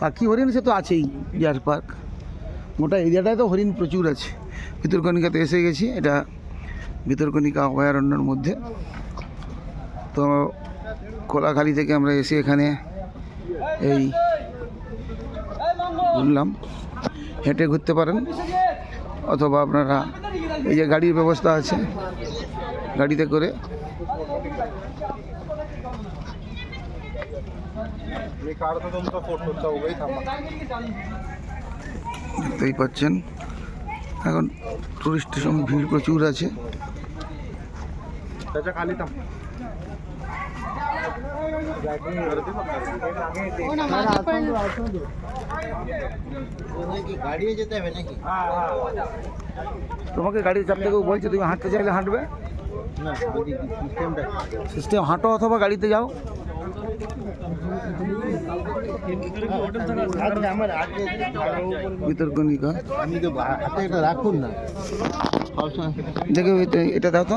পাখি হরিণ সে তো আছেই, ডিয়ার পার্ক গোটা এরিয়াটায় তো হরিণ প্রচুর আছে। ভিতরকণিকাতে এসে গেছি, এটা ভিতরকণিকা অভয়ারণ্যের মধ্যে। তো কোলাখালী থেকে আমরা এসে এখানে এই ঘুরলাম। হেঁটে ঘুরতে পারেন, অথবা আপনারা এই যে গাড়ির ব্যবস্থা আছে, গাড়িতে করে দেখতেই পাচ্ছেন। এখন টুরিস্টের সঙ্গে ভিড় প্রচুর আছে। তোমাকে গাড়ি চাপতে কেউ বলছে, তুমি হাঁটতে চাইলে হাঁটবে, সিস্টেম হাঁটো অথবা গাড়িতে যাও। ভিতরকণিকা রাখুন না, দেখে এটা দাও তো।